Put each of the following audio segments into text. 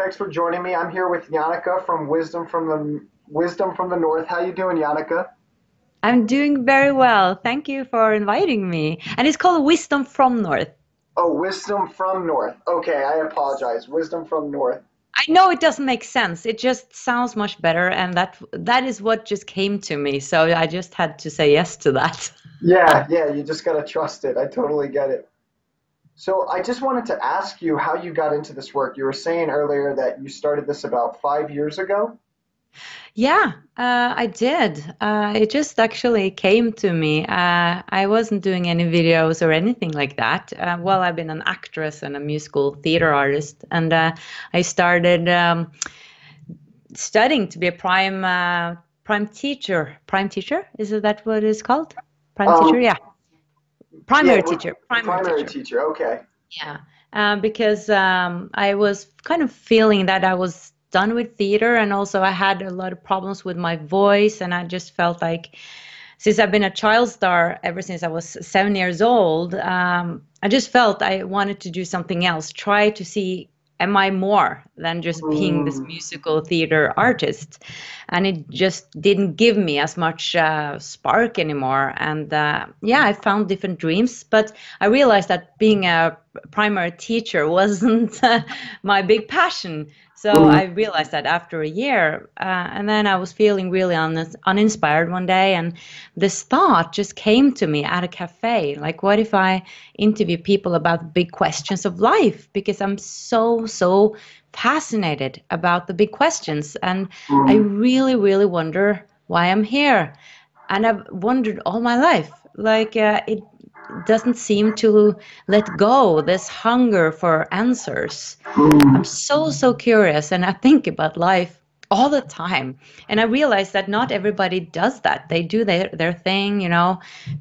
Thanks for joining me. I'm here with Jannecke from Wisdom from the North. How you doing, Jannecke? I'm doing very well. Thank you for inviting me. And it's called Wisdom from North. Oh, Wisdom from North. Okay, I apologize. Wisdom from North. I know it doesn't make sense. It just sounds much better, and that is what just came to me. So I just had to say yes to that. Yeah, yeah, you just gotta trust it. I totally get it. So I just wanted to ask you how you got into this work. You were saying earlier that you started this about 5 years ago. Yeah, I did. It just actually came to me. I wasn't doing any videos or anything like that. Well, I've been an actress and a musical theater artist, and I started studying to be a prime teacher. Prime teacher? Is that what it's called? Prime teacher? Um, Yeah, yeah, primary we're teacher. Primary primary teacher. teacher. Okay. Yeah, because I was kind of feeling that I was done with theater, and also I had a lot of problems with my voice, and I just felt like since I've been a child star ever since I was 7 years old, I just felt I wanted to do something else, try to see, am I more than just being this Mm, musical theater artist? And it just didn't give me as much spark anymore. And yeah, I found different dreams, but I realized that being a primary teacher wasn't my big passion. So mm, I realized that after a year, and then I was feeling really uninspired one day, and this thought just came to me at a cafe. Like, what if I interview people about big questions of life? Because I'm so fascinated about the big questions, and I mm, really wonder why I'm here. And I've wondered all my life. Like, it doesn't seem to let go, this hunger for answers. I'm mm. so curious, and I think about life all the time. And I realize that not everybody does that. They do their thing,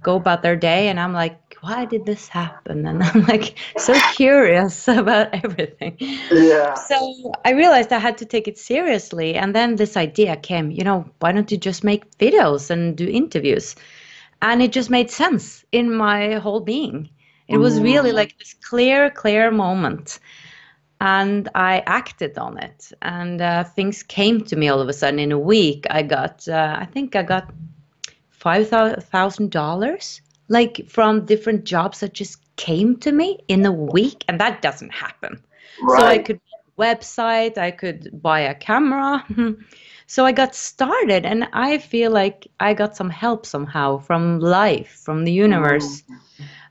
go about their day. And I'm like, why did this happen? And I'm like so curious about everything. Yeah. So I realized I had to take it seriously. And then this idea came, why don't you just make videos and do interviews? And it just made sense in my whole being. It was really Mm. like this clear moment, and I acted on it. And things came to me all of a sudden. In a week, I think I got $5,000, like from different jobs that just came to me in a week, and that doesn't happen. So I Right. could website, I could buy a camera. So I got started, and I feel like I got some help somehow from life, from the universe.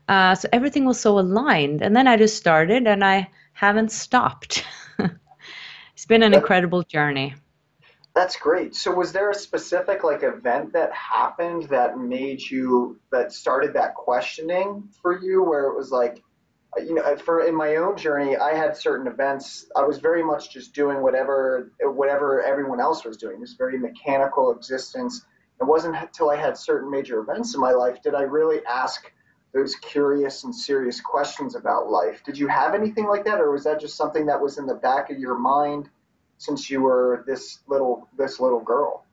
Mm. So everything was so aligned. And then I just started, and I haven't stopped. It's been an That, incredible journey. that's great. So was there a specific like event that happened that that started that questioning for you where it was like, for in my own journey, I had certain events. I was very much just doing whatever everyone else was doing, this very mechanical existence. It wasn't until I had certain major events in my life did I really ask those curious and serious questions about life. Did you have anything like that, or was that just something that was in the back of your mind since you were this little girl?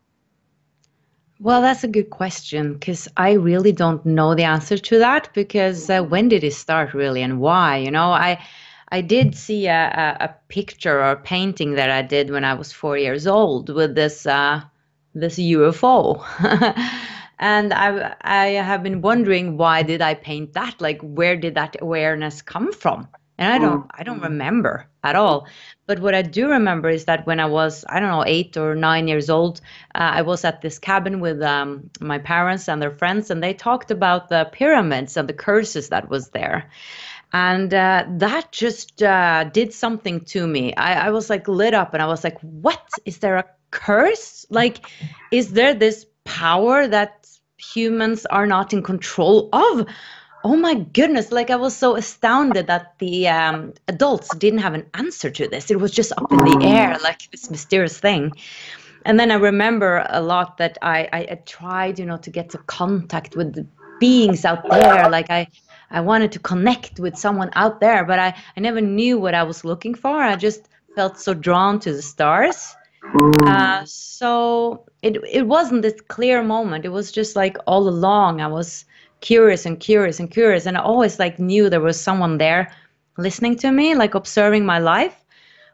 Well, that's a good question because I really don't know the answer to that. Because when did it start really, and why? I did see a picture or a painting that I did when I was 4 years old with this UFO. And I have been wondering, why did I paint that? Like, where did that awareness come from? And I don't remember at all. But what I do remember is that when I was, I don't know, 8 or 9 years old, I was at this cabin with my parents and their friends, and they talked about the pyramids and the curses that was there. And that just did something to me. I was like lit up, and I was like, what? Is there a curse? Like, is there this power that humans are not in control of? Oh my goodness. Like, I was so astounded that the adults didn't have an answer to this. It was just up in the air, Mm, like this mysterious thing. And then I remember a lot that I tried, to get to contact with the beings out there. Like, I wanted to connect with someone out there, but I never knew what I was looking for. I just felt so drawn to the stars. mm. So it wasn't this clear moment. It was just like all along I was curious and curious and curious, and I always like knew there was someone there listening to me, like observing my life.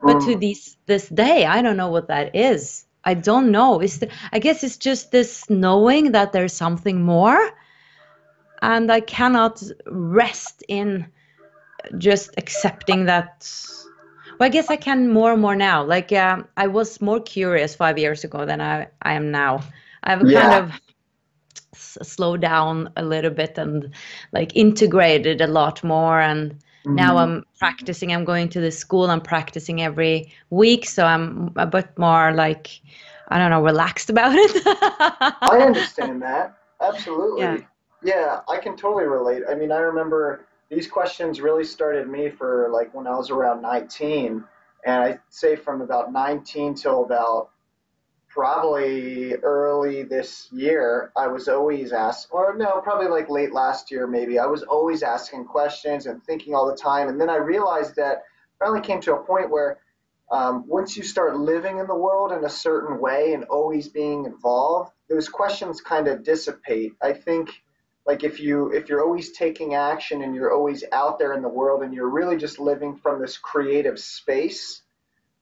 But to Mm. this day, I don't know what that is. I don't know. I guess it's just this knowing that there's something more, and I cannot rest in just accepting that. Well, I guess I can more and more now. Like I was more curious 5 years ago than I am now. I've kind Yeah. of slowed down a little bit and like integrated a lot more. And now Mm. I'm practicing. I'm going to the school. I'm practicing every week, so I'm a bit more like, I don't know, relaxed about I it. understand that. Yeah. Absolutely. Yeah, I can totally relate. I mean, I remember these questions really started me for like when I was around 19. And I'd say from about 19 till about probably early this year, I was always asked, or no, probably like late last year, maybe. I was always asking questions and thinking all the time. And then I realized that finally came to a point where once you start living in the world in a certain way and always being involved, those questions kind of dissipate. I think like if you're always taking action and you're always out there in the world and you're really just living from this creative space,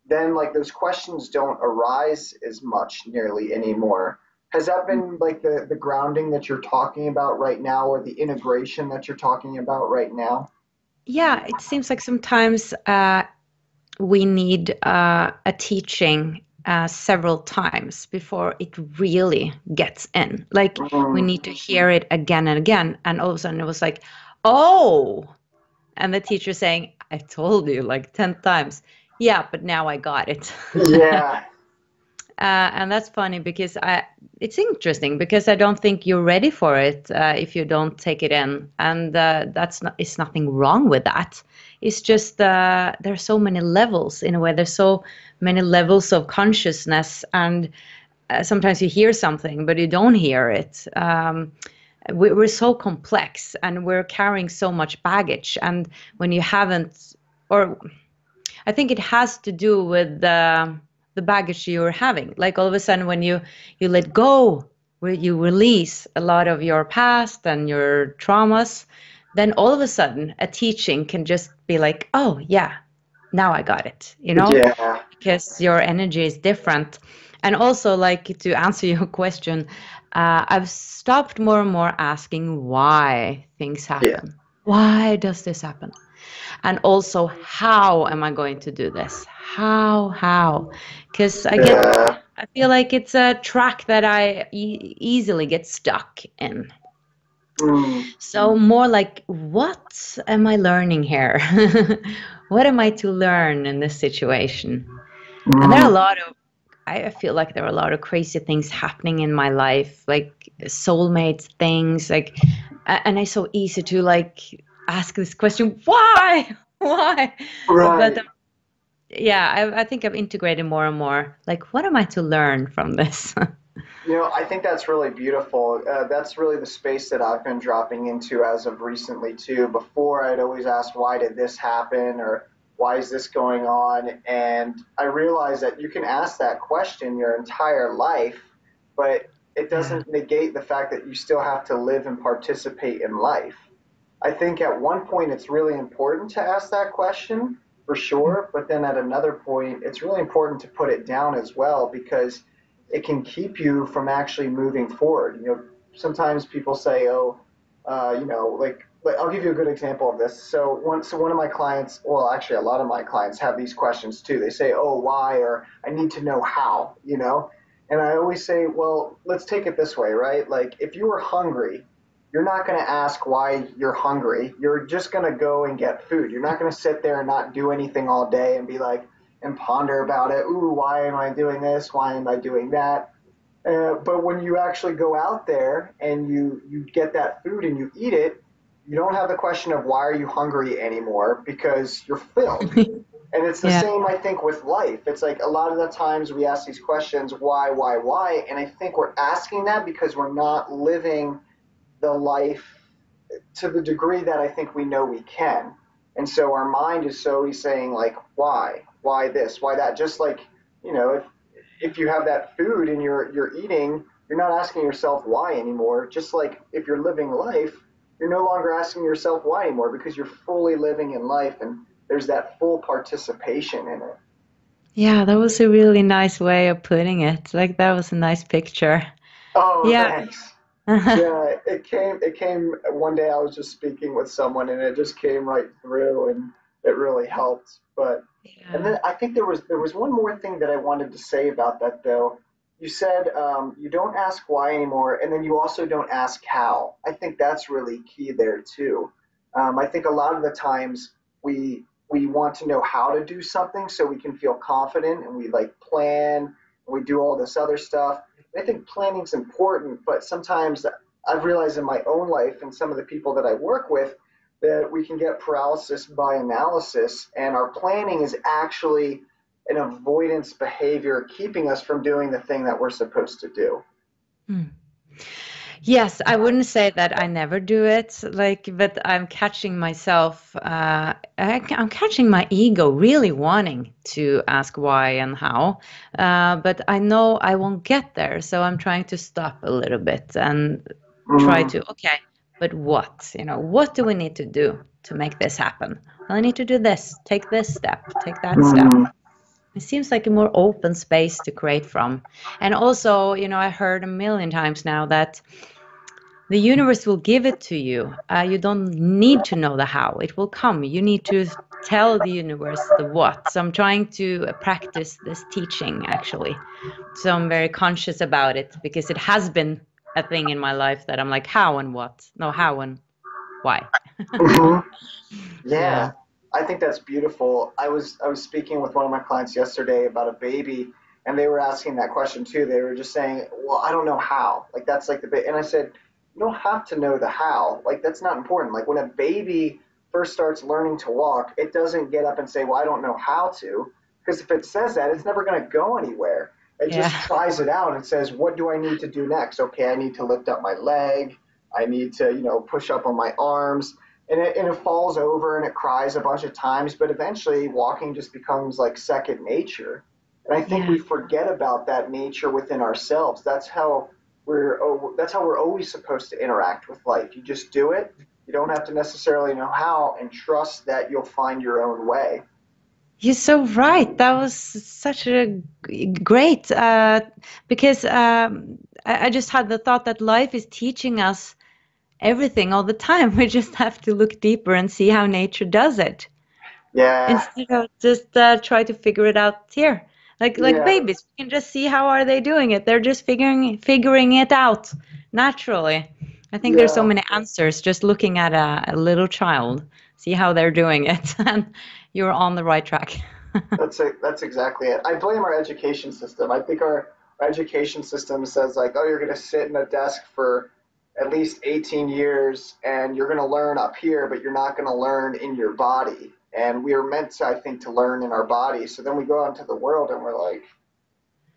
then like those questions don't arise as much nearly anymore. Has that been like the grounding that you're talking about right now, or the integration that you're talking about right now? Yeah, it seems like sometimes we need a teaching several times before it really gets in. Like we Mm, need to hear it again and again. And all of a sudden it was like, oh, and the teacher saying, I told you like 10 times. Yeah, but now I got it. yeah, And that's funny because it's interesting because I don't think you're ready for it if you don't take it in, and it's nothing wrong with that. It's just there's so many levels in a way. There's so many levels of consciousness, and sometimes you hear something but you don't hear it. We're so complex, and we're carrying so much baggage, and when you haven't, or I think it has to do with the baggage you're having. Like all of a sudden, when you let go, where you release a lot of your past and your traumas, then all of a sudden, a teaching can just be like, oh yeah, now I got it. yeah, Because your energy is different. And also, like to answer your question, I've stopped more and more asking why things yeah, happen. Why does this happen? And also, how am I going to do this? How? Because yeah. I feel like it's a track that I easily get stuck in. Mm, So more like, what am I learning here? What am I to learn in this situation? And there are a mm, lot of, I feel like there are a lot of crazy things happening in my life, like soulmates things, like, and it's so easy to like ask this question, why? Why? But right. yeah, I think I've integrated more and more. Like, what am I to learn from this? I think that's really beautiful. That's really the space that I've been dropping into as of recently too. Before, I'd always ask, "Why did this happen?" or "Why is this going on?" And I realized that you can ask that question your entire life, but it Yeah. doesn't negate the fact that you still have to live and participate in life. I think at one point it's really important to ask that question for sure, but then at another point it's really important to put it down as well because it can keep you from actually moving forward. Sometimes people say, "Oh, like I'll give you a good example of this." So one of my clients, well, actually a lot of my clients have these questions too. They say, "Oh, why?" or "I need to know how." And I always say, well, let's take it this way, right? Like if you were hungry, you're not going to ask why you're hungry. You're just going to go and get food. You're not going to sit there and not do anything all day and be like, and ponder about it. Ooh, why am I doing this? Why am I doing that? But when you actually go out there and you get that food and you eat it, you don't have the question of why are you hungry anymore because you're filled. And it's the Yeah. same, I think, with life. It's like a lot of the times we ask these questions, why? And I think we're asking that because we're not living the life to the degree that I think we know we can. And so our mind is always saying like, why? Why this? Why that? Just like, if you have that food and you're eating, you're not asking yourself why anymore. Just like if you're living life, you're no longer asking yourself why anymore because you're fully living in life and there's that full participation in it. Yeah, that was a really nice way of putting it. Like that was a nice picture. Oh, Yeah. thanks. Yeah, it came one day I was just speaking with someone and it just came right through and it really helped. But and Yeah. then I think there was one more thing that I wanted to say about that though. You said you don't ask why anymore, and then you also don't ask how. I think that's really key there too. I think a lot of the times we want to know how to do something so we can feel confident and we like plan and we do all this other stuff. I think planning is important, but sometimes I've realized in my own life and some of the people that I work with that we can get paralysis by analysis, and our planning is actually an avoidance behavior keeping us from doing the thing that we're supposed to do. Hmm. Yes, I wouldn't say that I never do it, like, but I'm catching myself, I'm catching my ego really wanting to ask why and how, but I know I won't get there, so I'm trying to stop a little bit and try Mm, to, okay, but what? What do we need to do to make this happen? Well, I need to do this, take this step, take that step. mm, It seems like a more open space to create from. And also, I heard a million times now that the universe will give it to you. You don't need to know the how. It will come. You need to tell the universe the what. So I'm trying to practice this teaching actually. So I'm very conscious about it because it has been a thing in my life that I'm like, how and what? No, how and why. mhm. Yeah. Yeah, I think that's beautiful. I was speaking with one of my clients yesterday about a baby, and they were asking that question too. They were just saying, "Well, I don't know how." Like that's like the bit. And I said, "You don't have to know the how. Like that's not important. Like when a baby first starts learning to walk, it doesn't get up and say, "Well, I don't know how to," because if it says that, it's never going to go anywhere. It just Yeah. tries it out and says, "What do I need to do next? Okay, I need to lift up my leg. I need to, push up on my arms." And it falls over and it cries a bunch of times, but eventually walking just becomes like second nature. And I think Yeah. we forget about that nature within ourselves. That's how we're always supposed to interact with life. You just do it. You don't have to necessarily know how, and trust that you'll find your own way. You're so right. That was such a great, because I just had the thought that life is teaching us everything all the time. We just have to look deeper and see how nature does it Yeah, instead of just try to figure it out here. Like yeah, babies, we can just see how are they doing it. They're just figuring it out naturally. I think there's so yeah. many answers just looking at a little child, see how they're doing it, and you're on the right track. That's exactly it. I blame our education system. I think our education system says like, oh, you're going to sit in a desk for at least 18 years and you're going to learn up here, but you're not going to learn in your body. And we are meant to, I think, to learn in our body. So then we go out into the world and we're like,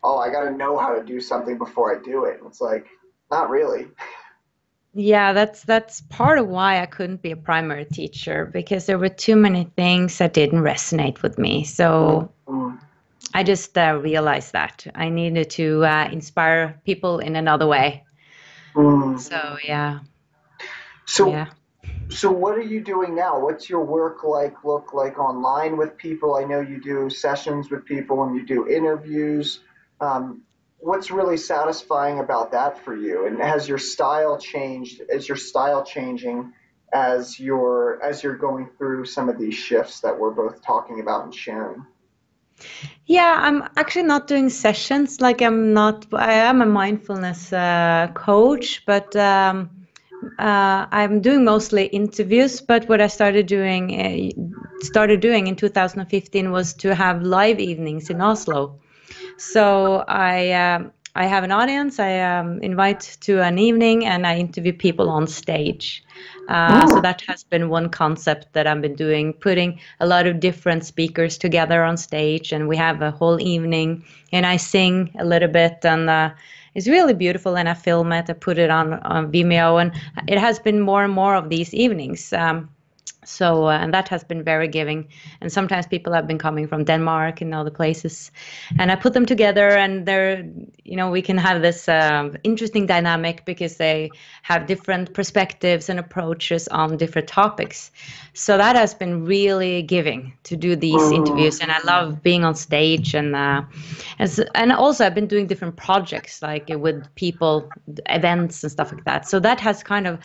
oh, I got to know how to do something before I do it. And it's like, not really. Yeah, that's part of why I couldn't be a primary teacher because there were too many things that didn't resonate with me. So Mm, I just realized that I needed to inspire people in another way. mm. So yeah, So yeah. So what are you doing now? What's your work like look like online with people? I know you do sessions with people and you do interviews. What's really satisfying about that for you? And has your style changed? Is your style changing as you're going through some of these shifts that we're both talking about and sharing? Yeah, I'm actually not doing sessions. I am a mindfulness coach, but I'm doing mostly interviews. But what I started doing in 2015 was to have live evenings in Oslo. So I have an audience. I invite to an evening, and I interview people on stage. So Mm, that has been one concept that I've been doing, putting a lot of different speakers together on stage, and we have a whole evening. And I sing a little bit, and it's really beautiful. And I film it, I put it on Vimeo, and it has been more and more of these evenings. So, and that has been very giving. And sometimes people have been coming from Denmark and other places, and I put them together, and we can have this interesting dynamic because they have different perspectives and approaches on different topics. So that has been really giving to do these Mm, interviews, and I love being on stage, and also I've been doing different projects like with people, events and stuff like that. So that has kind of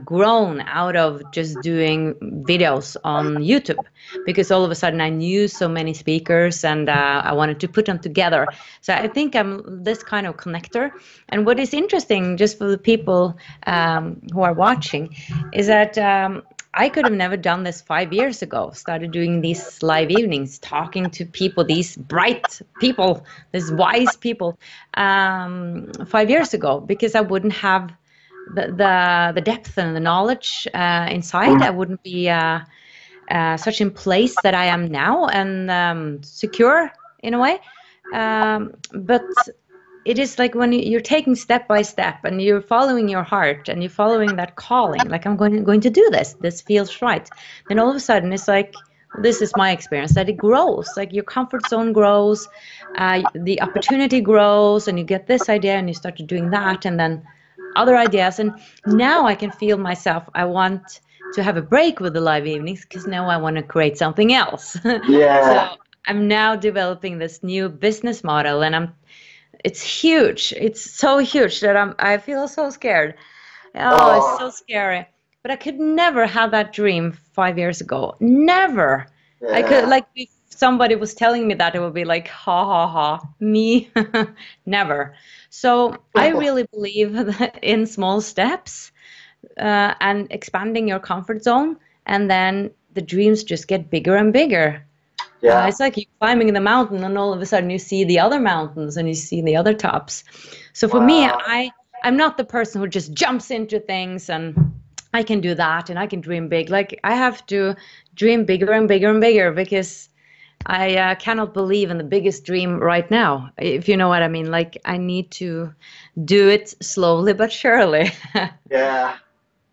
grown out of just doing videos on YouTube, because all of a sudden I knew so many speakers, and I wanted to put them together. So I think I'm this kind of connector. And what is interesting, just for the people who are watching, is that I could have never done this 5 years ago. Started doing these live evenings, talking to people, these bright people, these wise people, 5 years ago, because I wouldn't have the depth and the knowledge inside. I wouldn't be such in place that I am now, and secure in a way. But it is like when you're taking step by step and you're following your heart and you're following that calling, like I'm going to do this. This feels right. Then all of a sudden it's like, this is my experience, that it grows, like your comfort zone grows, the opportunity grows, and you get this idea and you start doing that, and then other ideas. And now I can feel myself, I want to have a break with the live evenings because now I want to create something else. So yeah. I'm now developing this new business model, and it's huge. It's so huge that I feel so scared. Oh, it's so Oh, scary. But I could never have that dream 5 years ago. Never. I could, yeah. like, if somebody was telling me that, it would be like, ha ha ha, me. Never. So I really believe that in small steps, and expanding your comfort zone, and then the dreams just get bigger and bigger. Yeah. It's like you climbing the mountain, and all of a sudden you see the other mountains and you see the other tops. So for me, Wow. I'm not the person who just jumps into things and I can do that and I can dream big. Like I have to dream bigger and bigger and bigger, because I cannot believe in the biggest dream right now, if you know what I mean. Like I need to do it slowly but surely. Yeah.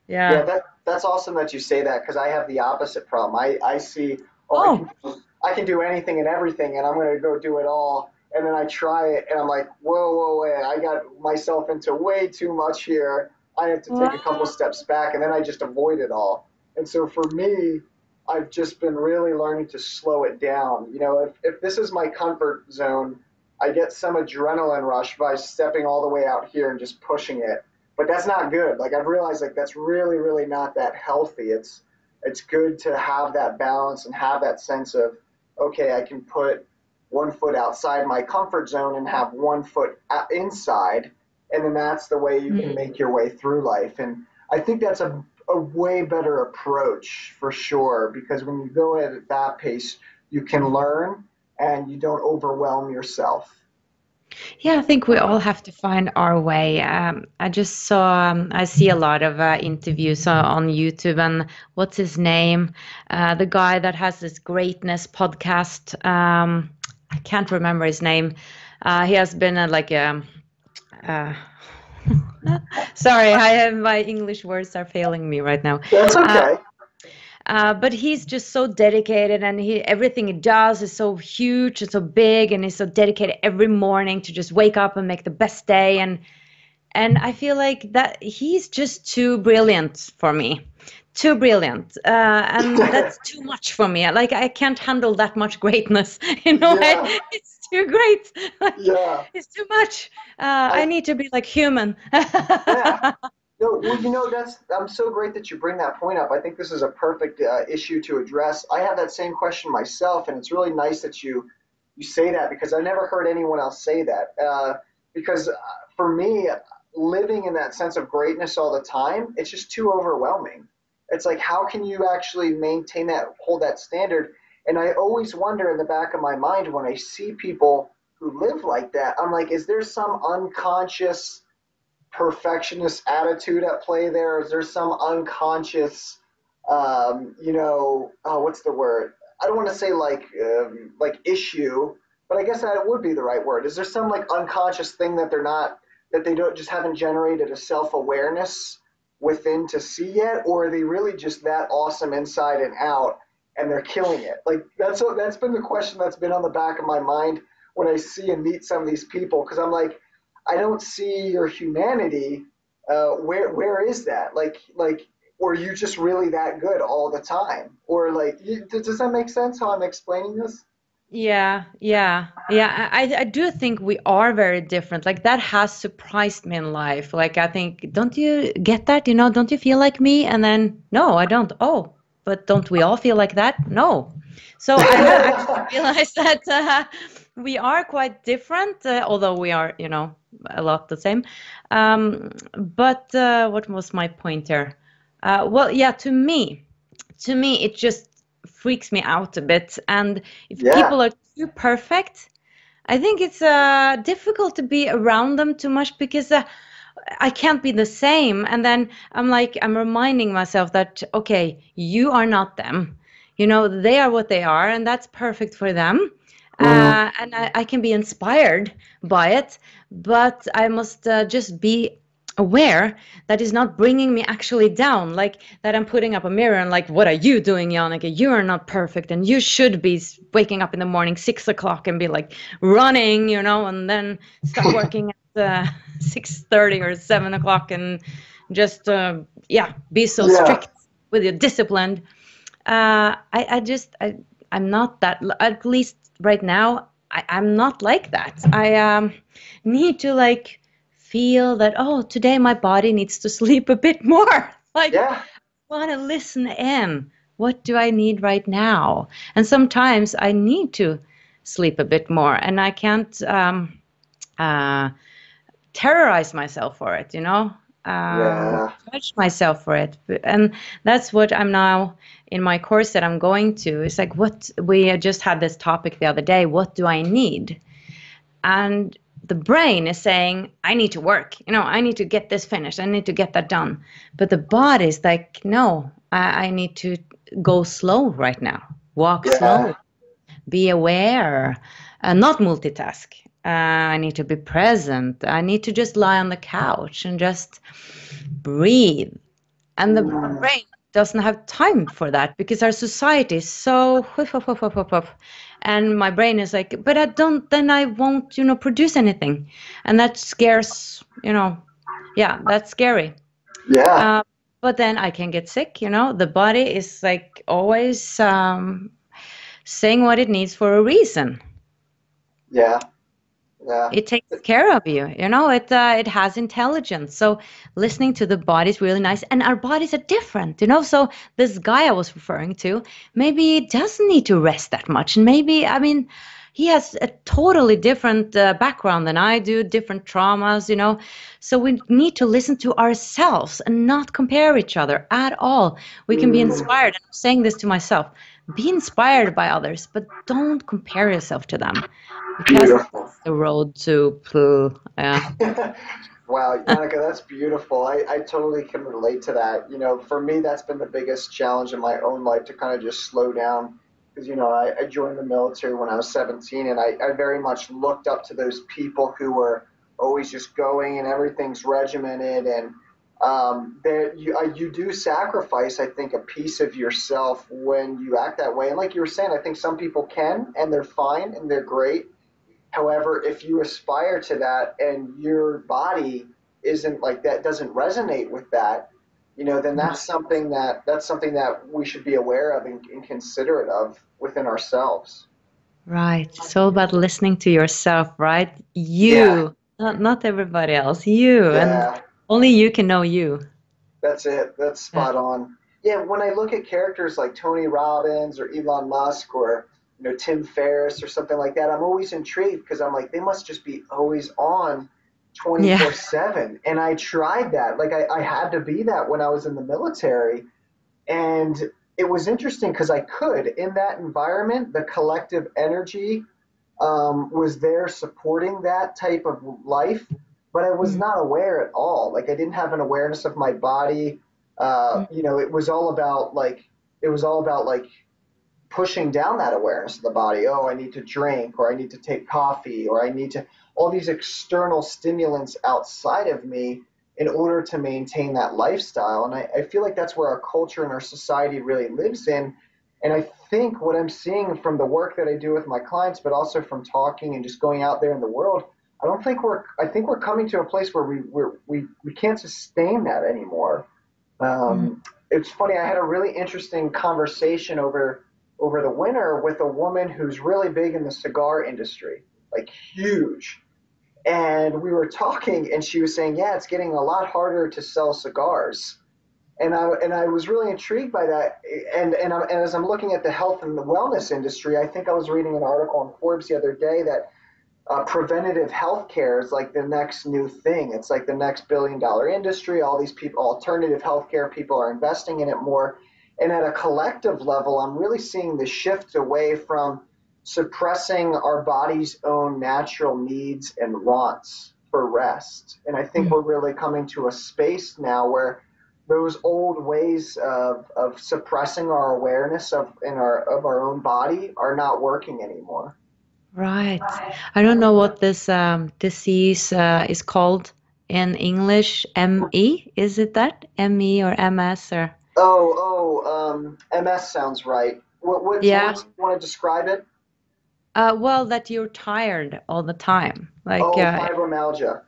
Yeah, Yeah. that's awesome that you say that because I have the opposite problem. I see, oh, Oh, I can do anything and everything, and I'm gonna go do it all, and then I try it, and I'm like, whoa, wait, I got myself into way too much here. I have to take a couple wow. steps back, and then I just avoid it all. And so for me, I've just been really learning to slow it down. You know, if this is my comfort zone, I get some adrenaline rush by stepping all the way out here and just pushing it, but that's not good. Like I've realized like that's really not that healthy. It's good to have that balance and have that sense of, okay, I can put one foot outside my comfort zone and have one foot inside, and then that's the way you can Mm. make your way through life. And I think that's a way better approach for sure, because when you go at that pace, you can learn and you don't overwhelm yourself. Yeah, I think we all have to find our way. I just saw, I see a lot of interviews on YouTube, and what's his name? The guy that has this greatness podcast. I can't remember his name. He has been like a, uh, sorry, I have my English words are failing me right now. That's Uh, okay. but he's just so dedicated, and everything he does is so huge and so big, and he's so dedicated every morning to just wake up and make the best day. And I feel like that he's just too brilliant for me, too brilliant, and that's too much for me. Like I can't handle that much greatness. In a way, Yeah, it's too great. Like yeah. it's too much. I I need to be like human. Yeah. No, well, that's I'm so great that you bring that point up. I think this is a perfect issue to address. I have that same question myself, and it's really nice that you say that because I never heard anyone else say that. Because for me, living in that sense of greatness all the time, it's just too overwhelming. It's like how can you actually maintain that, hold that standard? And I always wonder in the back of my mind when I see people who live like that, I'm like, is there some unconscious perfectionist attitude at play there? Is there some unconscious, what's the word? I don't want to say like issue, but I guess that would be the right word. Is there some like unconscious thing that they're not, that they don't just haven't generated a self awareness within to see yet, or are they really just that awesome inside and out and they're killing it? Like that's been the question that's been on the back of my mind when I see and meet some of these people, because I'm like, I don't see your humanity. Where is that? Like, or are you just really that good all the time? Or like, does that make sense how I'm explaining this? Yeah, yeah, yeah. I do think we are very different. Like that has surprised me in life. Like I think, don't you get that? Don't you feel like me? And then, no, I don't. Oh, but don't we all feel like that? No. So I have actually realized that we are quite different, although we are, a lot the same. But what was my point here? Well, yeah, to me, it just freaks me out a bit. And if Yeah. people are too perfect, I think it's difficult to be around them too much because I can't be the same. And then I'm reminding myself that, okay, you are not them. They are what they are, and that's perfect for them. Mhm. And I can be inspired by it, but I must just be aware that is not bringing me actually down, like that I'm putting up a mirror and like, what are you doing, Jannecke? You are not perfect, and you should be waking up in the morning 6 o'clock and be like running, and then start working at 6:30 or 7 o'clock, and just yeah, be so Yeah. strict with your discipline. I'm not that, at least right now, I'm not like that. I need to like feel that, oh, today my body needs to sleep a bit more. Like, Yeah. want to listen in. What do I need right now? And sometimes I need to sleep a bit more, and I can't uh, terrorize myself for it, Yeah. judge myself for it. And that's what I'm now in my course that I'm going to. It's like, what we just had this topic the other day. What do I need? And the brain is saying, I need to work, I need to get this finished, I need to get that done. But the body is like, no, I need to go slow right now, walk Yeah. slow, be aware, not multitask. I need to be present. I need to just lie on the couch and just breathe. And the Mm. brain doesn't have time for that because our society is so whoof, whoof, whoof, whoof, whoof, whoof. And my brain is like, but then I won't, produce anything. And that scares, yeah, that's scary. Yeah. Uh, but then I can get sick, the body is like always saying what it needs for a reason. Yeah. Yeah. It takes care of you, it has intelligence. So listening to the body is really nice, and our bodies are different, so this guy I was referring to, maybe he doesn't need to rest that much, and maybe, I mean, he has a totally different background than I do, different traumas, so we need to listen to ourselves and not compare each other at all. We can be Mm. inspired, and I'm saying this to myself, be inspired by others, but don't compare yourself to them, because Beautiful. that's the road to poo. Yeah. Wow, Jannecke, that's beautiful. I totally can relate to that. For me, that's been the biggest challenge in my own life, to kind of just slow down. Because, I joined the military when I was 17, and I very much looked up to those people who were always just going and everything's regimented. And there, you do sacrifice, I think, a piece of yourself when you act that way. And like you were saying, I think some people can, and they're fine and they're great. However, if you aspire to that and your body isn't like that, doesn't resonate with that, then that's something that we should be aware of and considerate of within ourselves. Right. It's all about listening to yourself, right? Yeah, You, not everybody else, you. And yeah, only you can know you. that's it. That's Yeah. spot on. Yeah, when I look at characters like Tony Robbins or Elon Musk or Tim Ferriss or something like that, I'm always intrigued because I'm like, they must just be always on Yeah. 24/7. And I tried that. Like I had to be that when I was in the military. And it was interesting because I could, in that environment, the collective energy was there supporting that type of life, but I was Mm, not aware at all. Like I didn't have an awareness of my body. mm, It was all about like pushing down that awareness of the body. Oh, I need to drink, or I need to take coffee, or I need to all these external stimulants outside of me. in order to maintain that lifestyle. And I feel like that's where our culture and our society really lives in. And I think what I'm seeing from the work that I do with my clients, but also from talking and just going out there in the world, I think we're coming to a place where we can't sustain that anymore. Mm. It's funny. I had a really interesting conversation over the winter with a woman who's really big in the cigar industry, like huge. And we were talking, and she was saying, "Yeah, it's getting a lot harder to sell cigars." And I was really intrigued by that. And as I'm looking at the health and the wellness industry, I think I was reading an article in Forbes the other day that preventative healthcare is like the next new thing. It's like the next billion-dollar industry. All these people, alternative healthcare people, are investing in it more. And at a collective level, I'm really seeing the shift away from suppressing our body's own natural needs and wants for rest. And I think Mm. we're really coming to a space now where those old ways of suppressing our awareness of our own body are not working anymore. Right. I don't know what this disease is called in English. ME, is it that? ME or MS or MS sounds right. yeah. What's you want to describe it? Well, that you're tired all the time. Like Oh, fibromyalgia.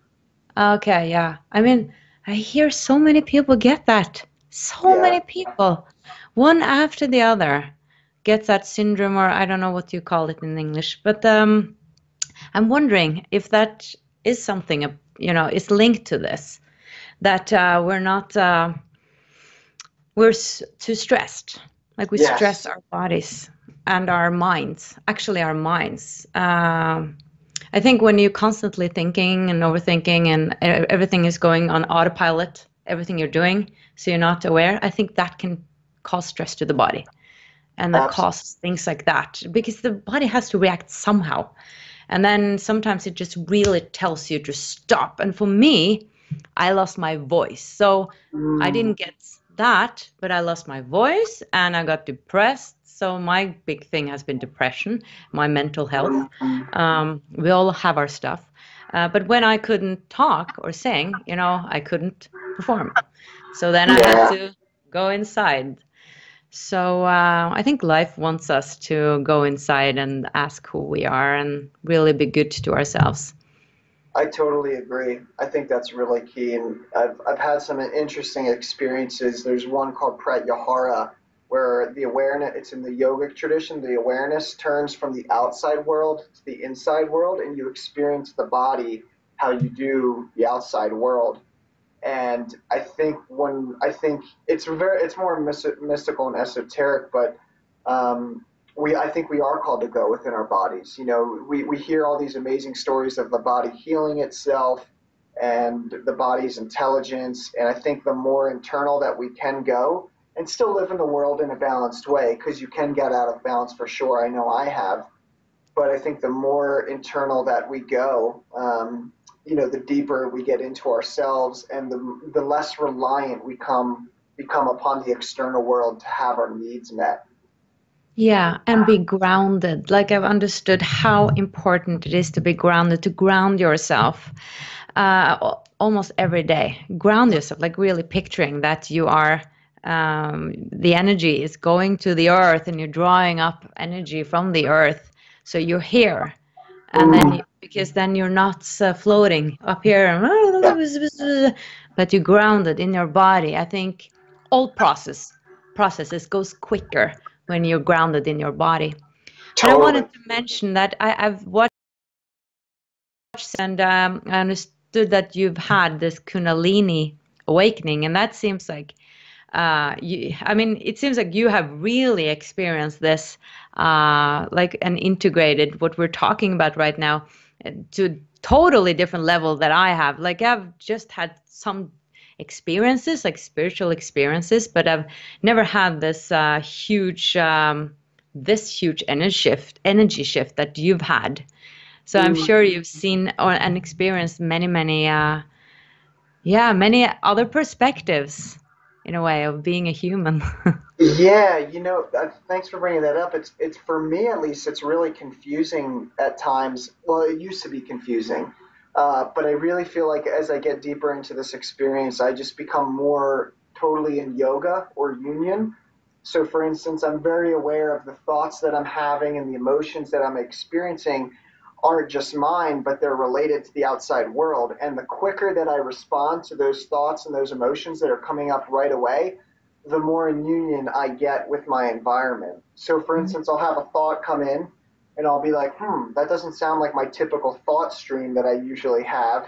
okay, yeah. I mean, I hear so many people get that. So Yeah, many people, one after the other, gets that syndrome, or I don't know what you call it in English. But I'm wondering if that is something, is linked to this, that we're not, too stressed. Like we stress yes, our bodies and our minds, actually our minds. I think when you're constantly thinking and overthinking and everything is going on autopilot, everything you're doing, so you're not aware, I think that can cause stress to the body and that absolutely. causes things like that because the body has to react somehow. And then sometimes it just really tells you to stop. And for me, I lost my voice. So I Mm, didn't get that, but I lost my voice and I got depressed. So my big thing has been depression, my mental health. mm, We all have our stuff. But when I couldn't talk or sing, I couldn't perform. So then I had yeah, to go inside. So I think life wants us to go inside and ask who we are and really be good to ourselves. I totally agree. I think that's really key, and I've had some interesting experiences. There's one called Pratyahara, where the awareness, it's in the yogic tradition, the awareness turns from the outside world to the inside world, and you experience the body how you do the outside world. And I think it's more mystical and esoteric, but I think we are called to go within our bodies. We hear all these amazing stories of the body healing itself and the body's intelligence, and I think the more internal that we can go and still live in the world in a balanced way, because you can get out of balance for sure. I know I have, but I think the more internal that we go, the deeper we get into ourselves, and the less reliant we become upon the external world to have our needs met. Yeah, and be grounded. Like I've understood how important it is to be grounded, to ground yourself almost every day. Ground yourself, like really picturing that you are, the energy is going to the earth and you're drawing up energy from the earth. So you're here. And then, Mm, because then you're not floating up here, yeah, but you're grounded in your body. I think all processes goes quicker when you're grounded in your body. But I totally. wanted to mention that I've watched and I understood that you've had this Kundalini awakening, and that seems like I mean, it seems like you have really experienced this, like an integrated what we're talking about right now to a totally different level that I have. Like I've just had some experiences, like spiritual experiences, but I've never had this huge energy shift that you've had. So I'm Mm, sure you've seen and experienced many other perspectives in a way of being a human. yeah, thanks for bringing that up. It's for me at least, it's really confusing at times. Well, it used to be confusing. But I really feel like as I get deeper into this experience, I just become more totally in yoga or union. So, for instance, I'm very aware of the thoughts that I'm having and the emotions that I'm experiencing aren't just mine, but they're related to the outside world. And the quicker that I respond to those thoughts and those emotions that are coming up right away, the more in union I get with my environment. So, for instance, I'll have a thought come in and I'll be like, that doesn't sound like my typical thought stream that I usually have.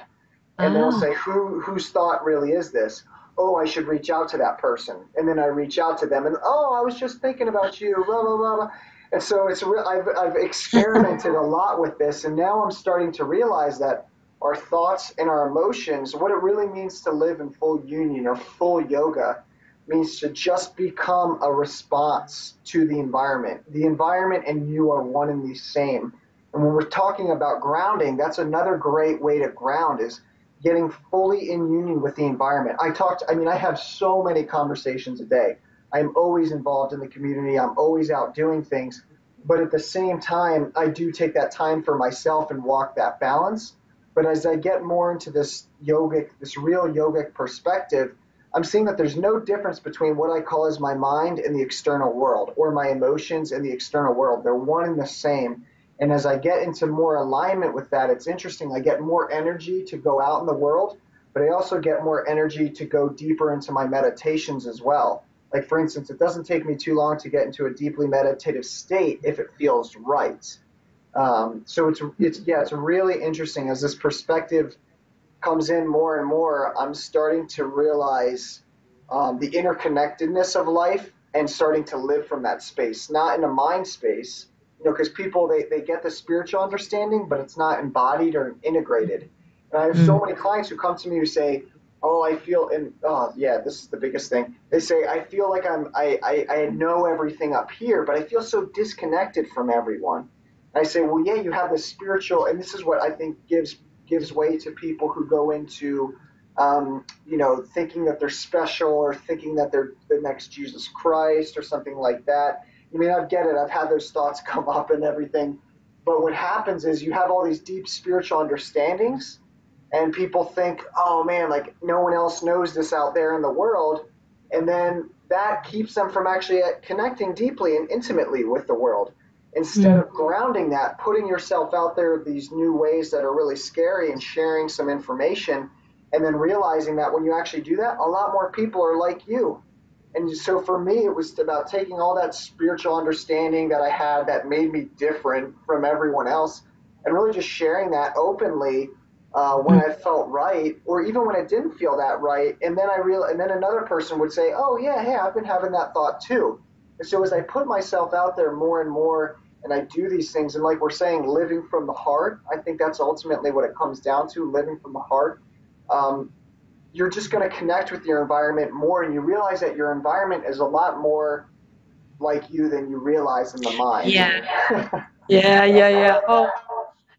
And then I'll Ah. say, whose thought really is this? Oh, I should reach out to that person. And then I reach out to them and, oh, I was just thinking about you, blah, blah, blah, blah. And so I've experimented a lot with this. And now I'm starting to realize that our thoughts and our emotions, what it really means to live in full union or full yoga means to just become a response to the environment. The environment and you are one and the same. And when we're talking about grounding, that's another great way to ground is getting fully in union with the environment. I have so many conversations a day. I'm always involved in the community. I'm always out doing things. But at the same time, I do take that time for myself and walk that balance. But as I get more into this real yogic perspective, I'm seeing that there's no difference between what I call as my mind and the external world, or my emotions and the external world. They're one and the same. And as I get into more alignment with that, it's interesting. I get more energy to go out in the world, but I also get more energy to go deeper into my meditations as well. Like, for instance, it doesn't take me too long to get into a deeply meditative state if it feels right. So it's really interesting as this perspective comes in more and more. I'm starting to realize the interconnectedness of life and starting to live from that space, not in a mind space, because people they get the spiritual understanding, but it's not embodied or integrated. And I have so Mm. many clients who come to me who say, "Oh, I feel," and oh yeah, this is the biggest thing. They say, "I feel like I know everything up here, but I feel so disconnected from everyone." I say, well, yeah, you have this spiritual, and this is what I think gives way to people who go into, thinking that they're special or thinking that they're the next Jesus Christ or something like that. I mean, I get it. I've had those thoughts come up and everything. But what happens is you have all these deep spiritual understandings, and people think, oh man, like no one else knows this out there in the world. And then that keeps them from actually connecting deeply and intimately with the world. Instead Mm. of grounding that, putting yourself out there these new ways that are really scary and sharing some information, and then realizing that when you actually do that, a lot more people are like you. And so for me, it was about taking all that spiritual understanding that I had that made me different from everyone else and really just sharing that openly when Mm. I felt right, or even when I didn't feel that right. And then another person would say, "Oh yeah, hey, I've been having that thought too." And so as I put myself out there more and more, and I do these things, and like we're saying, living from the heart, I think that's ultimately what it comes down to, living from the heart. Um, you're just going to connect with your environment more, and you realize that your environment is a lot more like you than you realize in the mind. Yeah, yeah, yeah, yeah. Oh,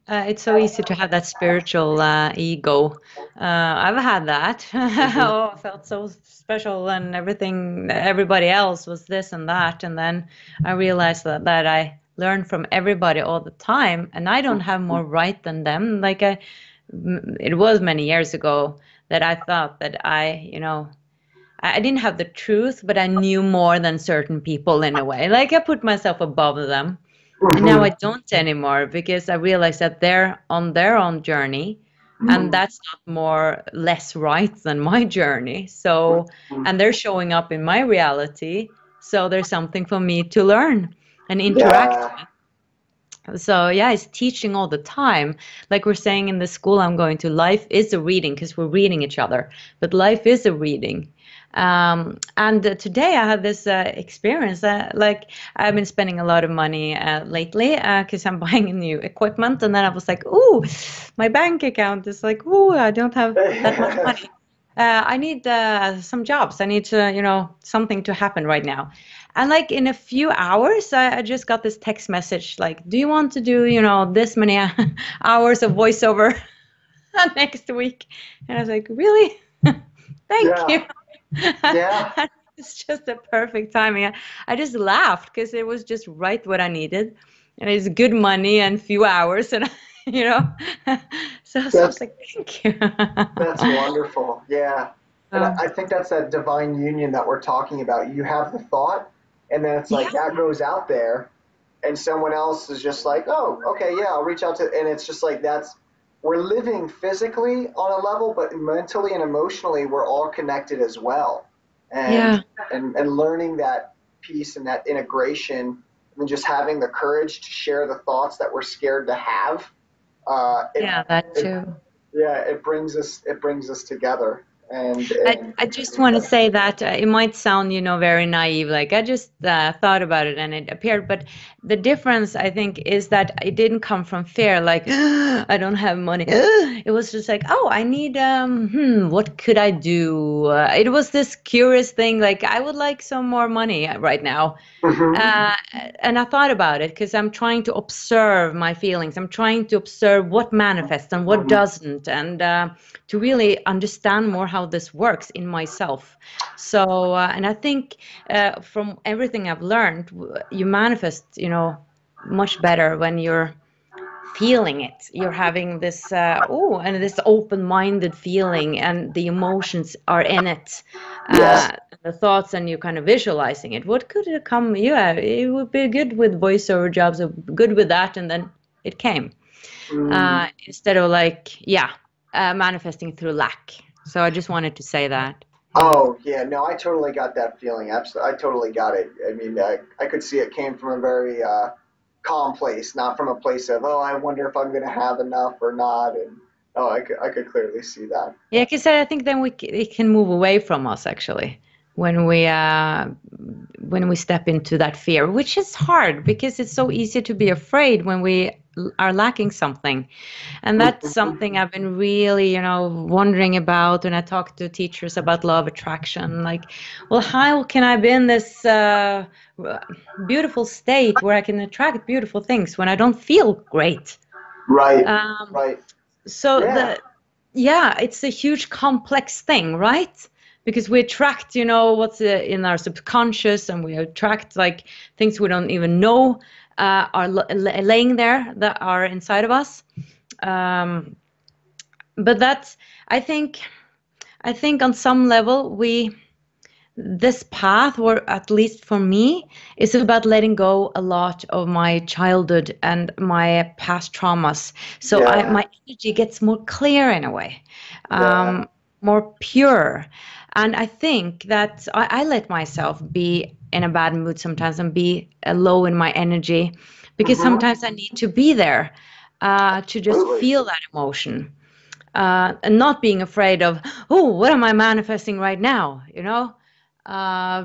it's so easy to have that spiritual ego. I've had that. Mhm. Oh, I felt so special, and everything, everybody else was this and that. And then I realized that I learn from everybody all the time, and I don't have more right than them. It was many years ago that I thought that I didn't have the truth, but I knew more than certain people in a way. Like I put myself above them. And now I Mhm. don't anymore because I realize that they're on their own journey and Mhm. that's not more less right than my journey. So, Mhm. and they're showing up in my reality. So there's something for me to learn and interact Yeah. with. So yeah, it's teaching all the time. Like we're saying in the school I'm going to, life is a reading because we're reading each other, but life is a reading. And today I had this experience. Like I've been spending a lot of money lately because I'm buying new equipment, and then I was like, "Ooh, my bank account is like, ooh, I don't have that much money. I need some jobs. I need to, something to happen right now." And like in a few hours, I just got this text message like, "Do you want to do, this many hours of voiceover next week?" And I was like, "Really? Thank Yeah. you." Yeah. And it's just the perfect timing. I just laughed because it was just right what I needed. And it's good money and few hours. And you know. So I was That's like, thank you. that's wonderful. Yeah. And I Um, I think that's that divine union that we're talking about. You have the thought, and then it's like yeah, that goes out there, and someone else is just like, oh, okay, yeah, I'll reach out to, and it's just like that's we're living physically on a level, but mentally and emotionally, we're all connected as well, and yeah, and learning that piece and that integration, and just having the courage to share the thoughts that we're scared to have. It, yeah, that it too. yeah, it brings us together, and I just want to say that it might sound, very naive. Like I just thought about it and it appeared, but the difference I think is that it didn't come from fear, like I don't have money. It was just like, oh, I need what could I do? It was this curious thing, like I would like some more money right now. mhm, Uh, and I thought about it because I'm trying to observe my feelings. I'm trying to observe what manifests and what doesn't, and to really understand more how this works in myself. So, and I think from everything I've learned, you manifest, much better when you're feeling it. You're having this and this open-minded feeling, and the emotions are in it, yes, the thoughts, and you're kind of visualizing it. What could it come? Yeah, it would be good with voiceover jobs, good with that, and then it came, mm, instead of like, yeah, manifesting through lack. So I just wanted to say that. Yeah. oh yeah, no, I totally got that feeling. Absolutely, I totally got it. I mean, I could see it came from a very calm place, not from a place of, oh, I wonder if I'm going to have enough or not, and oh, I could clearly see that. Yeah, because I think then it can move away from us actually when we step into that fear, which is hard because it's so easy to be afraid when we are lacking something. And that's Mhm. something I've been really, wondering about when I talk to teachers about law of attraction. Like, well, how can I be in this beautiful state where I can attract beautiful things when I don't feel great? Right, Um, right, so yeah, yeah, it's a huge complex thing, right? Because we attract, what's in our subconscious, and we attract like things we don't even know are laying there that are inside of us. Um, but that's, I think, I think on some level this path, or at least for me, is about letting go a lot of my childhood and my past traumas. So yeah, my energy gets more clear in a way, yeah, um, more pure. And I think that I let myself be in a bad mood sometimes and be low in my energy because hmm, sometimes I need to be there to just absolutely, feel that emotion, and not being afraid of, oh, what am I manifesting right now?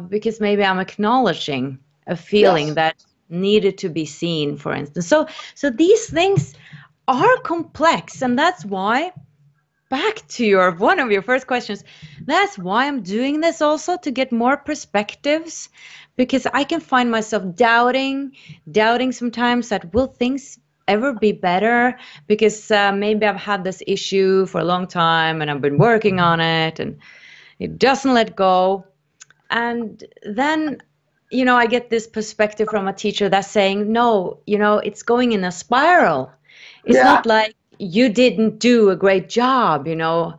Because maybe I'm acknowledging a feeling yes. that needed to be seen, for instance. So these things are complex, and that's why, back to your one of your first questions, that's why I'm doing this also, to get more perspectives, because I can find myself doubting sometimes that will things ever be better, because maybe I've had this issue for a long time and I've been working on it and it doesn't let go. And then, I get this perspective from a teacher that's saying, no, it's going in a spiral. It's Yeah, not like you didn't do a great job, or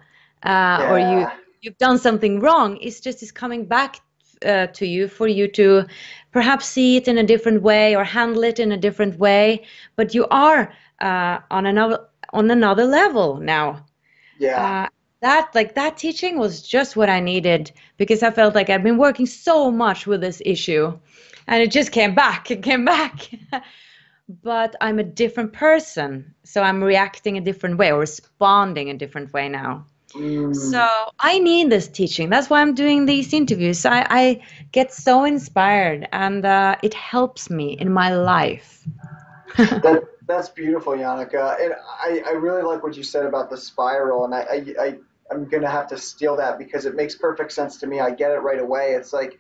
yeah, you've done something wrong. It's coming back to you for you to perhaps see it in a different way or handle it in a different way. But you are on another level now. yeah. uh, that teaching was just what I needed, because I felt like I've been working so much with this issue, and it just came back. It came back. But I'm a different person, so I'm reacting a different way or responding a different way now. So Mm. I need this teaching. That's why I'm doing these interviews. I get so inspired, and it helps me in my life. That's beautiful, Jannecke. And I really like what you said about the spiral, and I'm gonna have to steal that because it makes perfect sense to me. I get it right away. It's like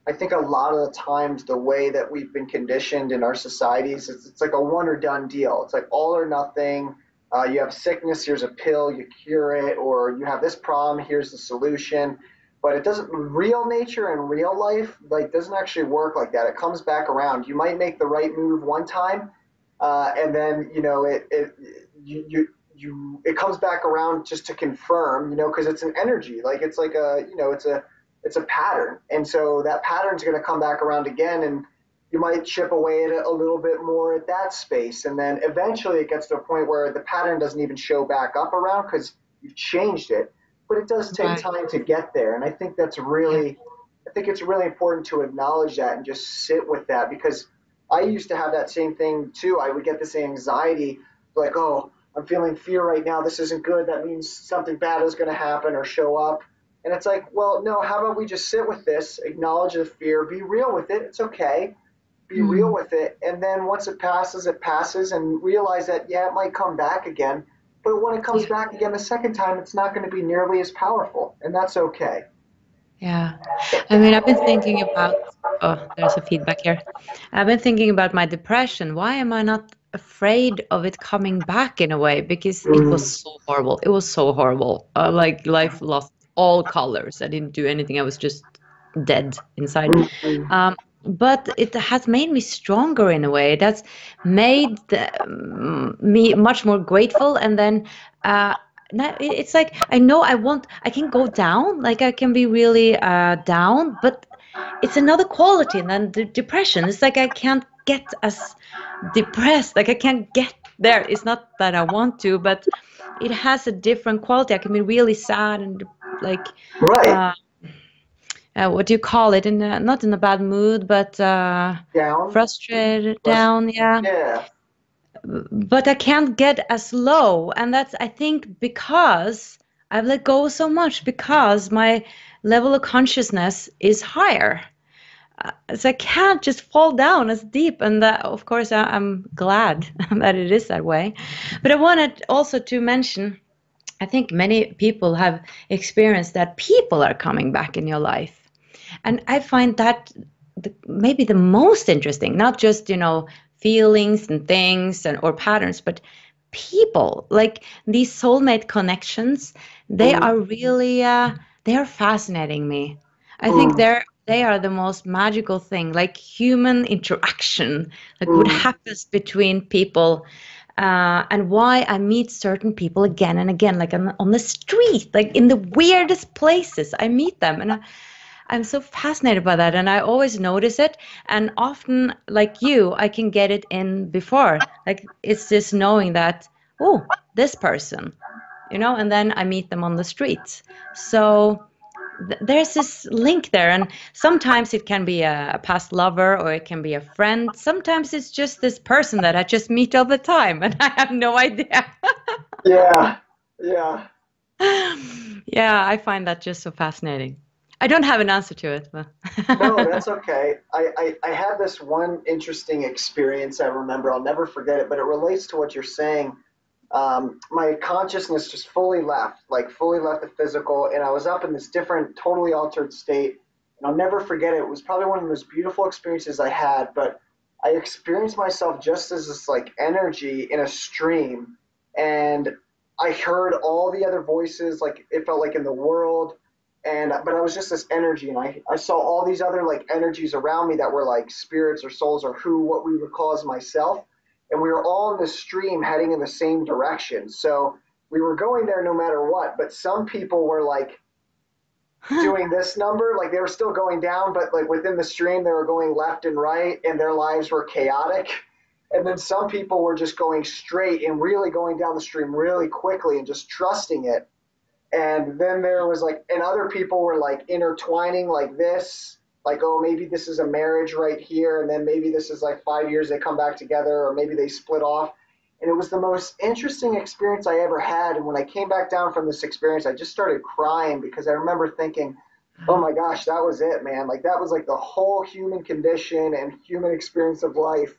I think a lot of the times the way that we've been conditioned in our societies, it's like a one or done deal. It's like all or nothing. You have sickness, here's a pill, you cure it, or you have this problem, here's the solution. But it doesn't, real nature and real life like doesn't actually work like that. It comes back around. You might make the right move one time, and then it comes back around just to confirm, because it's an energy, like it's like it's a pattern, and so that pattern's going to come back around again, and you might chip away at it a little bit more at that space, and then eventually it gets to a point where the pattern doesn't even show back up around because you've changed it, but it does take Right. time to get there, and Yeah. I think it's really important to acknowledge that and just sit with that, because I used to have that same thing too. I would get this anxiety, like, oh, I'm feeling fear right now. This isn't good. That means something bad is going to happen or show up. And it's like, well, no, how about we just sit with this, acknowledge the fear, be real with it. It's okay. Be real Mm. with it. And then once it passes, and realize that, yeah, it might come back again. But when it comes Yeah. back again the second time, it's not going to be nearly as powerful. And that's okay. Yeah. I mean, I've been thinking about, oh, there's a feedback here. I've been thinking about my depression. Why am I not afraid of it coming back in a way? Because it was Mm, so horrible. It was so horrible. Like life lost all colors. I didn't do anything. I was just dead inside. mm, mm. But it has made me stronger in a way. That's made me much more grateful. And then now it's like I know I can go down, like I can be really down, but it's another quality than the depression. It's like I can't get as depressed, like I can't get there. It's not that I want to, but it has a different quality. I can be really sad and like Right. uh, what do you call it? Not in a bad mood, but Down. frustrated, Rest. down. Yeah, Yeah. but I can't get as low, and that's I think because I've let go so much because my level of consciousness is higher. So I can't just fall down as deep, and of course I'm glad that it is that way. But I wanted also to mention. I think many people have experienced that people are coming back in your life. And I find that maybe the most interesting, not just, feelings and things or patterns, but people, like these soulmate connections, they Mm, are really, they are fascinating me. I think mm, they are the most magical thing, like human interaction, like what mm. happens between people, and why I meet certain people again and again, like on the street, like in the weirdest places, I meet them, and I'm so fascinated by that, and I always notice it. And often, like you, I can get it in before. Like it's just knowing that, oh, this person, and then I meet them on the streets. So there's this link there, and sometimes it can be a past lover or it can be a friend. Sometimes it's just this person that I just meet all the time, and I have no idea. Yeah. Yeah. Yeah, I find that just so fascinating. I don't have an answer to it, but No, that's okay. I had this one interesting experience I remember. I'll never forget it, but it relates to what you're saying. My consciousness just fully left, like fully left the physical, and I was up in this different, totally altered state. And I'll never forget it. It was probably one of the most beautiful experiences I had, but I experienced myself just as this like energy in a stream, and I heard all the other voices, like it felt like in the world, and but I was just this energy, and I saw all these other like energies around me that were like spirits or souls or who what we would call as myself, and we were all in the stream heading in the same direction. So we were going there no matter what, but some people were like doing this number, like they were still going down, but like within the stream they were going left and right, and their lives were chaotic. And then some people were just going straight and really going down the stream really quickly and just trusting it. And then there was like, and other people were like intertwining like this, like, oh, maybe this is a marriage right here, and then maybe this is like 5 years they come back together, or maybe they split off. And it was the most interesting experience I ever had. And when I came back down from this experience, I just started crying because I remember thinking, oh my gosh, that was it, man. Like that was like the whole human condition and human experience of life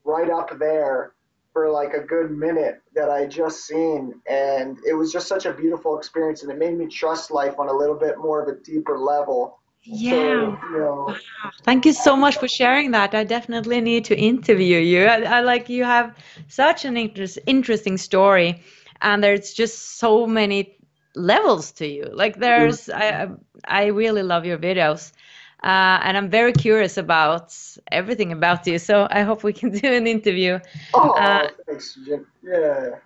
right up there for like a good minute that I just seen. And it was just such a beautiful experience, and it made me trust life on a little bit more of a deeper level. Yeah. So, you know, Wow. Thank you so much for sharing that. I definitely need to interview you. I like you have such an interesting story, and there's just so many levels to you. Like I really love your videos, and I'm very curious about everything about you. So I hope we can do an interview. Uh, oh, thanks, Jim. Yeah.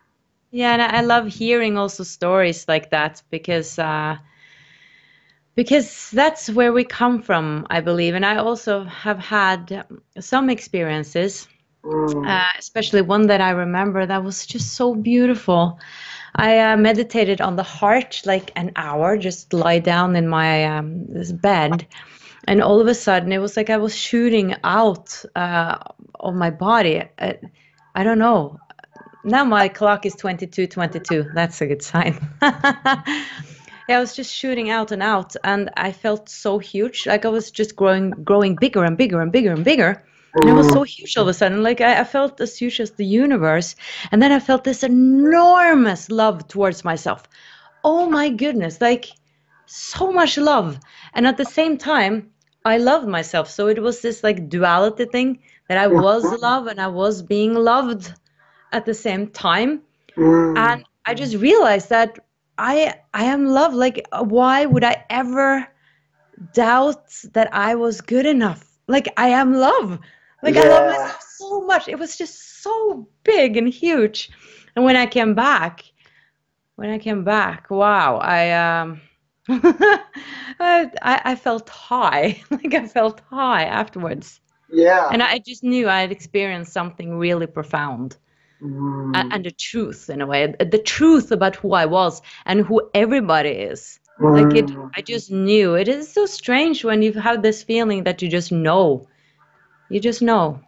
Yeah, and I love hearing also stories like that because that's where we come from, I believe. And I also have had some experiences, Mm, especially one that I remember that was just so beautiful. I meditated on the heart like an hour, just lie down in my this bed, and all of a sudden it was like I was shooting out of my body. I don't know. Now my clock is 22:22. That's a good sign. Yeah, I was just shooting out and out, and I felt so huge. Like I was just growing bigger and bigger and bigger and bigger. And it was mm, so huge all of a sudden. Like I felt as huge as the universe. And then I felt this enormous love towards myself. Oh my goodness, like so much love. And at the same time, I loved myself. So it was this like duality thing that I was mm, love and I was being loved at the same time. mm. And I just realized that I am love. Like why would I ever doubt that I was good enough? Like I am love. Like I love Yeah, myself so much. It was just so big and huge. And when I came back, wow, I felt high. Like I felt high afterwards. yeah. And I just knew I had experienced something really profound. Mm, And the truth in a way, the truth about who I was and who everybody is. Like it, mm, I just knew. It is so strange when you have this feeling that you just know. You just know.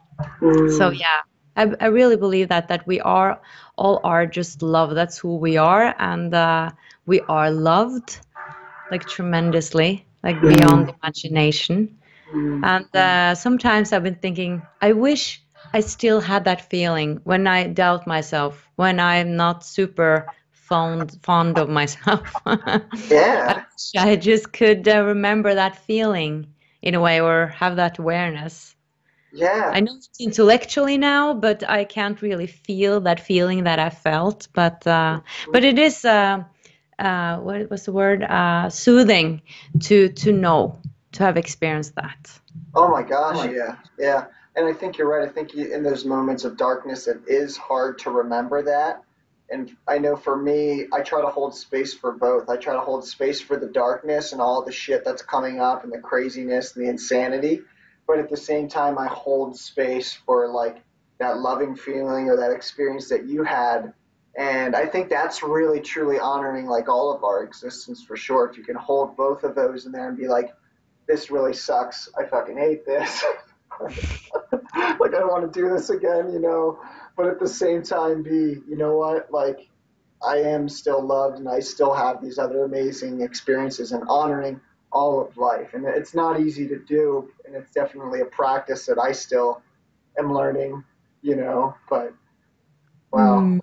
So mm, yeah, I really believe that we are all are just love. That's who we are, and we are loved like tremendously, like beyond mm, imagination. mm. And sometimes I've been thinking, I wish I still had that feeling when I doubt myself, when I'm not super fond of myself. I Yeah, wish I just could remember that feeling in a way or have that awareness. yeah. I know it's intellectually now, but I can't really feel that feeling that I felt. But it is what was the word? Soothing to know, to have experienced that. Oh my gosh, yeah, yeah. And I think you're right. I think in those moments of darkness, it is hard to remember that. And I know for me, I try to hold space for both. I try to hold space for the darkness and all the shit that's coming up and the craziness and the insanity. But at the same time, I hold space for like that loving feeling or that experience that you had. And I think that's really truly honoring like all of our existence for sure. If you can hold both of those in there and be like, this really sucks. I fucking hate this. Like I don't want to do this again, you know. But at the same time, be, you know what? Like I am still loved, and I still have these other amazing experiences, and honoring all of life. And it's not easy to do, and it's definitely a practice that I still am learning, you know. But wow. Mm.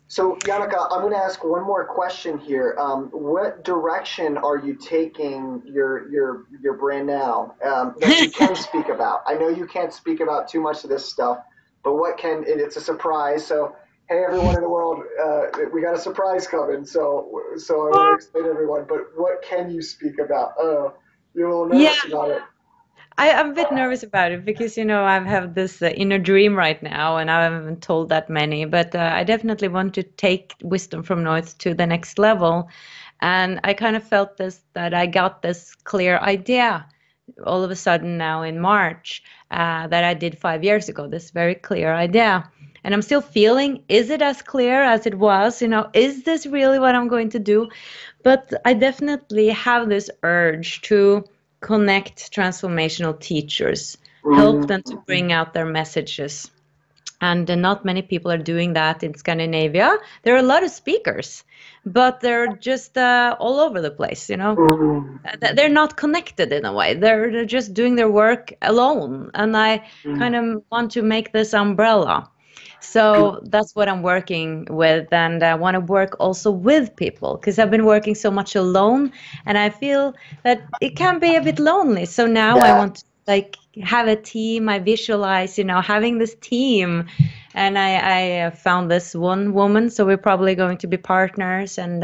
So, Jannecke, I'm going to ask one more question here. What direction are you taking your brand now that you can speak about? I know you can't speak about too much of this stuff, but what can? It's a surprise. So, hey, everyone in the world, we got a surprise coming. So I want to explain to everyone. But what can you speak about? Oh, you're a little Yeah, nervous about it. I'm a bit nervous about it because, I have this inner dream right now and I haven't told that many, but I definitely want to take Wisdom from North to the next level. And I kind of felt this that I got this clear idea all of a sudden now in March that I did 5 years ago, this very clear idea. And I'm still feeling, is it as clear as it was? Is this really what I'm going to do? But I definitely have this urge to connect transformational teachers, help them to Mm, bring out their messages. And not many people are doing that in Scandinavia. There are a lot of speakers, but they're just all over the place. mm, They're not connected in a way. They're just doing their work alone. And I mm, kind of want to make this umbrella. So that's what I'm working with. And I want to work also with people because I've been working so much alone and I feel that it can be a bit lonely. So now I yeah. want to like have a team. I visualize, having this team. And I found this one woman. So we're probably going to be partners. And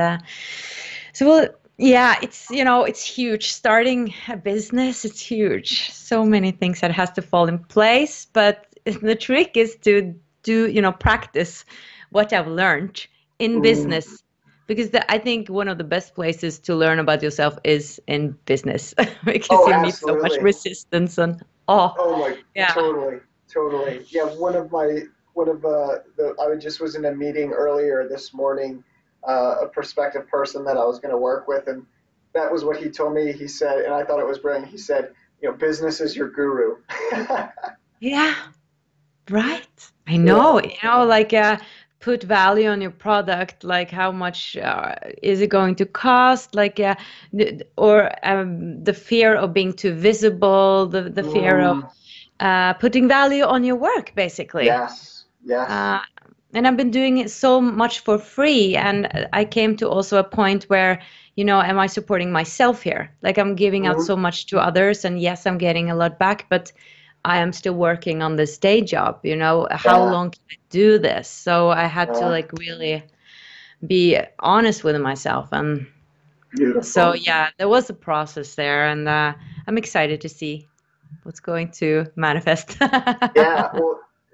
so we'll, yeah, it's huge. Starting a business, it's huge. So many things that has to fall in place, but the trick is to do, practice what I've learned in Mm. business, because I think one of the best places to learn about yourself is in business because Oh, you meet so much absolutely. resistance and oh, Oh my, yeah. totally, totally. Yeah, one of the I just was in a meeting earlier this morning, a prospective person that I was going to work with, and that was what he told me. He said, and I thought it was brilliant. He said, business is your guru. Yeah, right. I Yeah. know, like put value on your product, like how much is it going to cost, like or the fear of being too visible, the fear of Mm, putting value on your work, basically. yes. Yes. Uh, and I've been doing it so much for free, and I came to also a point where, am I supporting myself here? Like I'm giving out Mm, so much to others, and yes, I'm getting a lot back, but I am still working on this day job, how yeah. long can I do this? So I had to Yeah. like really be honest with myself. And so, Beautiful. yeah, there was a process there, and I'm excited to see what's going to manifest. Yeah,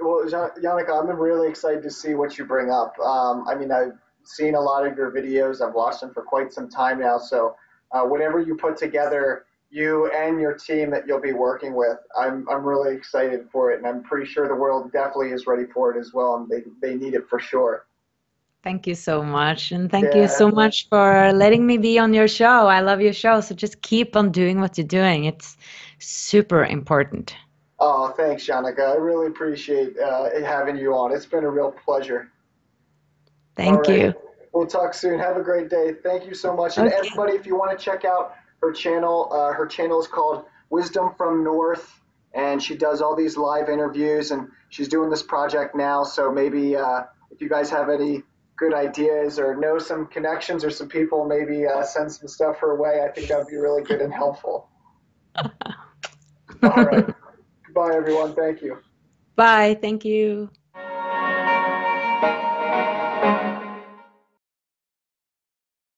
Jannecke, I'm really excited to see what you bring up. I mean, I've seen a lot of your videos. I've watched them for quite some time now. So, whatever you put together, you and your team that you'll be working with, I'm really excited for it, and I'm pretty sure the world definitely is ready for it as well, and they need it for sure. Thank you so much. And thank you Yeah. so much for letting me be on your show. I love your show. So just keep on doing what you're doing. It's super important. Oh, thanks, Jannecke. I really appreciate having you on. It's been a real pleasure. All Thank right. you. We'll talk soon. Have a great day. Thank you so much. And Okay. everybody, if you want to check out her channel is called Wisdom from North, and she does all these live interviews, and she's doing this project now. So maybe if you guys have any good ideas or know some connections or some people, maybe send some stuff her way. I think that would be really good and helpful. All right. Goodbye, everyone. Thank you. Bye. Thank you.